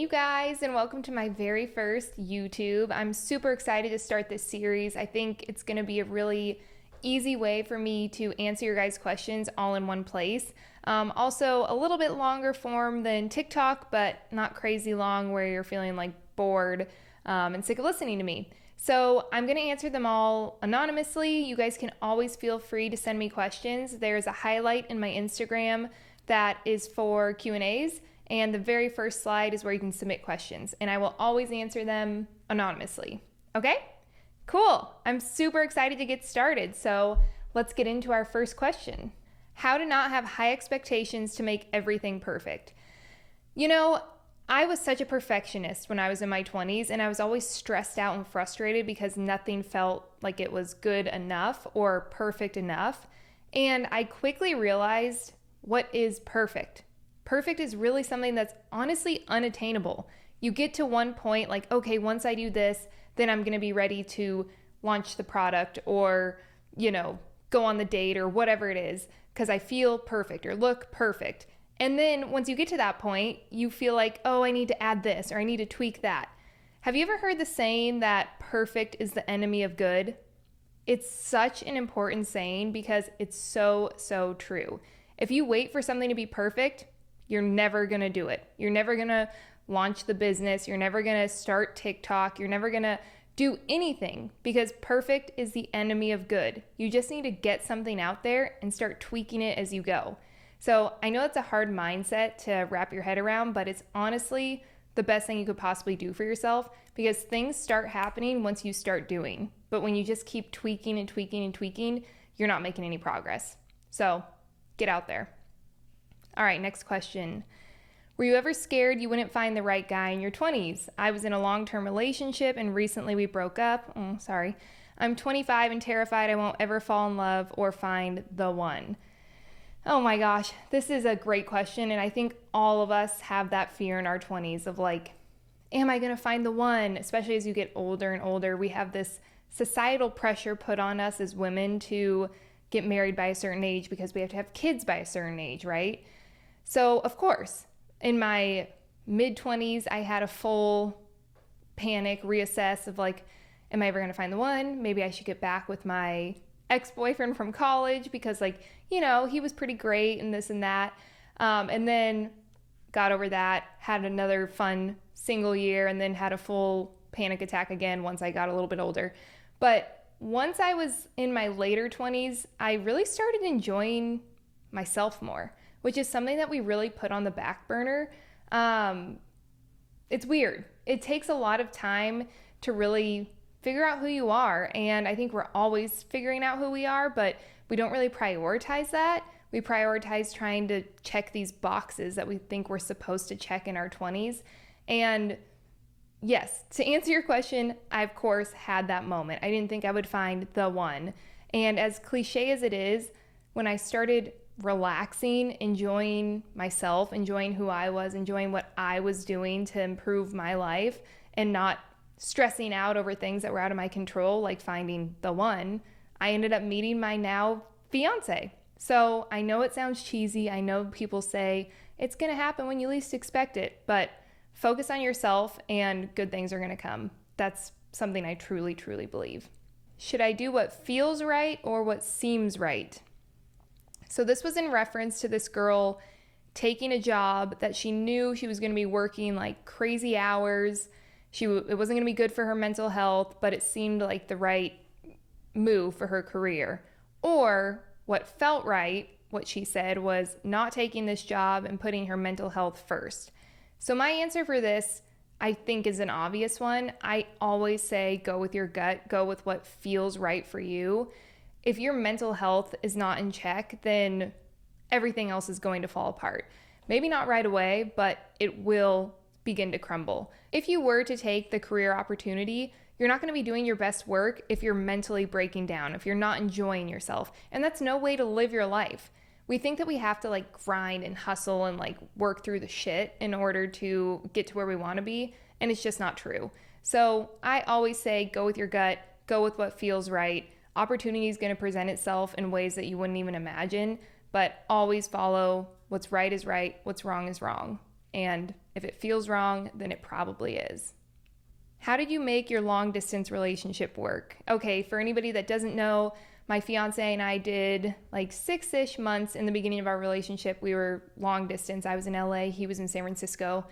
you guys, and welcome to my very first YouTube. I'm super excited to start this series. I think it's going to be a really easy way for me to answer your guys' questions all in one place. Also, a little bit longer form than TikTok, but not crazy long where you're feeling like bored and sick of listening to me. So I'm going to answer them all anonymously. You guys can always feel free to send me questions. There's a highlight in my Instagram that is for Q&As. And the very first slide is where you can submit questions, and I will always answer them anonymously. Okay? Cool. I'm super excited to get started. So let's get into our first question. How to not have high expectations to make everything perfect. You know, I was such a perfectionist when I was in my 20s, and I was always stressed out and frustrated because nothing felt like it was good enough or perfect enough. And I quickly realized what is perfect. Perfect is really something that's honestly unattainable. You get to one point like, okay, once I do this, then I'm going to be ready to launch the product or, go on the date or whatever it is because I feel perfect or look perfect. And then once you get to that point, you feel like, oh, I need to add this or I need to tweak that. Have you ever heard the saying that perfect is the enemy of good? It's such an important saying because it's so, so true. If you wait for something to be perfect, you're never going to do it. You're never going to launch the business. You're never going to start TikTok. You're never going to do anything because perfect is the enemy of good. You just need to get something out there and start tweaking it as you go. So I know it's a hard mindset to wrap your head around, but it's honestly the best thing you could possibly do for yourself because things start happening once you start doing. But when you just keep tweaking and tweaking and tweaking, you're not making any progress. So get out there. All right, next question. Were you ever scared you wouldn't find the right guy in your 20s? I was in a long-term relationship and recently we broke up. Sorry. I'm 25 and terrified I won't ever fall in love or find the one. Oh my gosh, this is a great question, and I think all of us have that fear in our 20s of like, am I going to find the one? Especially as you get older and older, we have this societal pressure put on us as women to get married by a certain age because we have to have kids by a certain age, right? So, of course, in my mid-20s, I had a full panic, reassess of like, am I ever going to find the one? Maybe I should get back with my ex-boyfriend from college because he was pretty great and this and that. And then got over that, had another fun single year, and then had a full panic attack again once I got a little bit older. But once I was in my later 20s, I really started enjoying myself more, which is something that we really put on the back burner. It's weird. It takes a lot of time to really figure out who you are. And I think we're always figuring out who we are, but we don't really prioritize that. We prioritize trying to check these boxes that we think we're supposed to check in our 20s. And yes, to answer your question, I of course had that moment. I didn't think I would find the one. And as cliche as it is, when I started relaxing, enjoying myself, enjoying who I was, enjoying what I was doing to improve my life and not stressing out over things that were out of my control, like finding the one, I ended up meeting my now fiance. So I know it sounds cheesy. I know people say it's going to happen when you least expect it, but focus on yourself and good things are going to come. That's something I truly, truly believe. Should I do what feels right or what seems right? So this was in reference to this girl taking a job that she knew she was going to be working like crazy hours. It wasn't going to be good for her mental health, but it seemed like the right move for her career. Or what felt right, what she said, was not taking this job and putting her mental health first. So my answer for this, I think, is an obvious one. I always say go with your gut, go with what feels right for you. If your mental health is not in check, then everything else is going to fall apart. Maybe not right away, but it will begin to crumble. If you were to take the career opportunity, you're not going to be doing your best work if you're mentally breaking down, if you're not enjoying yourself. And that's no way to live your life. We think that we have to grind and hustle and work through the shit in order to get to where we want to be. And it's just not true. So I always say go with your gut, go with what feels right. Opportunity is going to present itself in ways that you wouldn't even imagine, but always follow what's right is right, what's wrong is wrong. And if it feels wrong, then it probably is. How did you make your long distance relationship work? Okay, for anybody that doesn't know, my fiance and I did like 6-ish months in the beginning of our relationship. We were long distance. I was in LA, he was in San Francisco.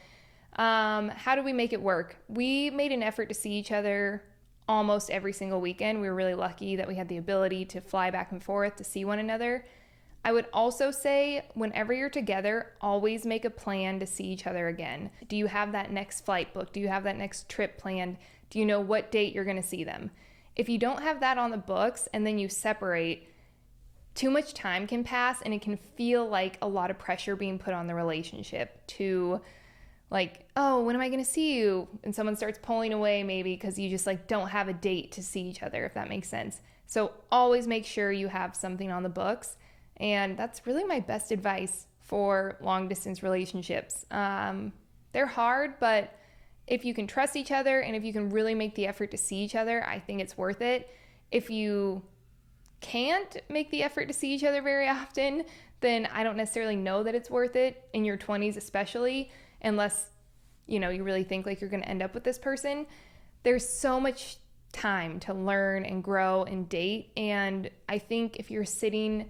How did we make it work? We made an effort to see each other almost every single weekend. We were really lucky that we had the ability to fly back and forth to see one another. I would also say, whenever you're together, always make a plan to see each other again. Do you have that next flight booked? Do you have that next trip planned? Do you know what date you're going to see them? If you don't have that on the books and then you separate, too much time can pass and it can feel like a lot of pressure being put on the relationship to like, oh, when am I going to see you? And someone starts pulling away maybe because you just like don't have a date to see each other, if that makes sense. So always make sure you have something on the books. And that's really my best advice for long distance relationships. They're hard, but if you can trust each other and if you can really make the effort to see each other, I think it's worth it. If you can't make the effort to see each other very often, then I don't necessarily know that it's worth it in your 20s especially, unless, you really think like you're going to end up with this person. There's so much time to learn and grow and date. And I think if you're sitting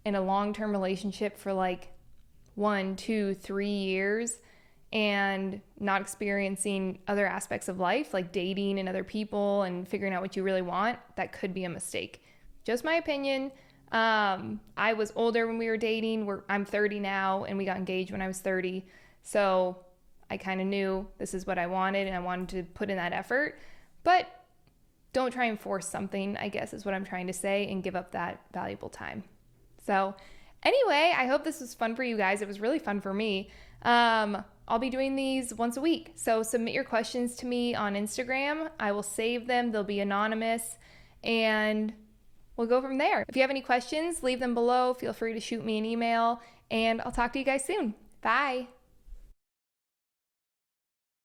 in a long-term relationship for like 1, 2, 3 years and not experiencing other aspects of life, like dating and other people and figuring out what you really want, that could be a mistake. Just my opinion. I was older when we were dating. I'm 30 now, and we got engaged when I was 30. So I kind of knew this is what I wanted, and I wanted to put in that effort. But don't try and force something, I guess is what I'm trying to say, and give up that valuable time. So anyway, I hope this was fun for you guys. It was really fun for me. I'll be doing these once a week. So submit your questions to me on Instagram. I will save them. They'll be anonymous, and we'll go from there. If you have any questions, leave them below. Feel free to shoot me an email, and I'll talk to you guys soon. Bye.